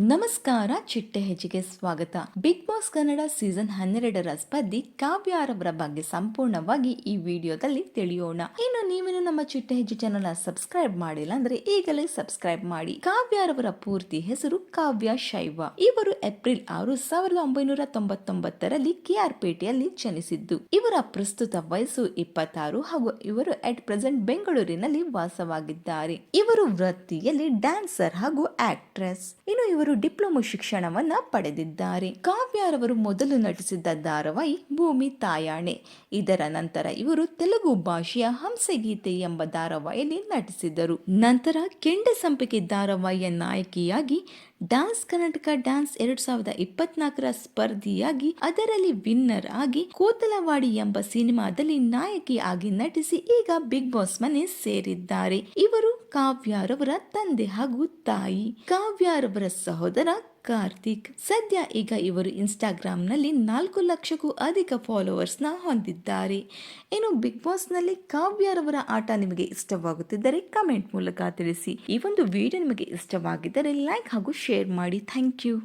ನಮಸ್ಕಾರ, ಚಿಟ್ಟೆ ಹೆಜ್ಜೆಗೆ ಸ್ವಾಗತ. ಬಿಗ್ ಬಾಸ್ ಕನ್ನಡ ಸೀಸನ್ 12ರ ಸ್ಪರ್ಧಿ ಕಾವ್ಯಾರವರ ಬಗ್ಗೆ ಸಂಪೂರ್ಣವಾಗಿ ಈ ವಿಡಿಯೋದಲ್ಲಿ ತಿಳಿಯೋಣ. ಇನ್ನು ನೀವೇನು ನಮ್ಮ ಚಿಟ್ಟೆ ಹೆಜ್ಜೆ ಚಾನೆಲ್ ಸಬ್ಸ್ಕ್ರೈಬ್ ಮಾಡಿಲ್ಲ ಅಂದ್ರೆ ಈಗಲೇ ಸಬ್ಸ್ಕ್ರೈಬ್ ಮಾಡಿ. ಕಾವ್ಯಾರವರ ಪೂರ್ತಿ ಹೆಸರು ಕಾವ್ಯ ಶೈವ. ಇವರು ಏಪ್ರಿಲ್ 6, 1999ರಲ್ಲಿ KR ಪೇಟೆಯಲ್ಲಿ ಜನಿಸಿದ್ದು. ಇವರ ಪ್ರಸ್ತುತ ವಯಸ್ಸು 26 ಹಾಗೂ ಇವರು ಅಟ್ ಪ್ರೆಸೆಂಟ್ ಬೆಂಗಳೂರಿನಲ್ಲಿ ವಾಸವಾಗಿದ್ದಾರೆ. ಇವರು ವೃತ್ತಿಯಲ್ಲಿ ಡ್ಯಾನ್ಸರ್ ಹಾಗೂ ಆಕ್ಟ್ರೆಸ್. ಇನ್ನು ಇವರು ಡಿಪ್ಲೊಮಾ ಶಿಕ್ಷಣವನ್ನ ಪಡೆದಿದ್ದಾರೆ. ಕಾವ್ಯಾರವರು ಮೊದಲು ನಟಿಸಿದ್ದ ಧಾರಾವಾಹಿ ಭೂಮಿ ತಾಯಾಣೆ. ಇದರ ನಂತರ ಇವರು ತೆಲುಗು ಭಾಷೆಯ ಹಂಸಗೀತೆ ಎಂಬ ಧಾರಾವಾಹಿಯಲ್ಲಿ ನಟಿಸಿದರು. ನಂತರ ಕೆಂಡ ಸಂಪಿಗೆ ಧಾರಾವಾಹಿಯ ನಾಯಕಿಯಾಗಿ ಡ್ಯಾನ್ಸ್ ಕರ್ನಾಟಕ ಡ್ಯಾನ್ಸ್ 2024ರ ಸ್ಪರ್ಧಿಯಾಗಿ ಅದರಲ್ಲಿ ವಿನ್ನರ್ ಆಗಿ ಕೋತಲವಾಡಿ ಎಂಬ ಸಿನಿಮಾದಲ್ಲಿ ನಾಯಕಿ ಆಗಿ ನಟಿಸಿ ಈಗ ಬಿಗ್ ಬಾಸ್ ಮನೆ ಸೇರಿದ್ದಾರೆ. ಇವರು ಕಾವ್ಯಾರವರ ತಂದೆ ಹಾಗೂ ತಾಯಿ. ಕಾವ್ಯಾರವರ ಸಹೋದರ ಕಾರ್ತಿಕ್. ಸದ್ಯ ಈಗ ಇವರು ಇನ್ಸ್ಟಾಗ್ರಾಮ್ ನಲ್ಲಿ 4 ಲಕ್ಷಕ್ಕೂ ಅಧಿಕ ಫಾಲೋವರ್ಸ್ ನ ಹೊಂದಿದ್ದಾರೆ. ಇನ್ನು ಬಿಗ್ ಬಾಸ್ ನಲ್ಲಿ ಕಾವ್ಯಾರವರ ಆಟ ನಿಮಗೆ ಇಷ್ಟವಾಗುತ್ತಿದ್ದರೆ ಕಮೆಂಟ್ ಮೂಲಕ ತಿಳಿಸಿ. ಈ ಒಂದು ವಿಡಿಯೋ ನಿಮಗೆ ಇಷ್ಟವಾಗಿದ್ದರೆ ಲೈಕ್ ಹಾಗೂ ಶೇರ್ ಮಾಡಿ. Thank you.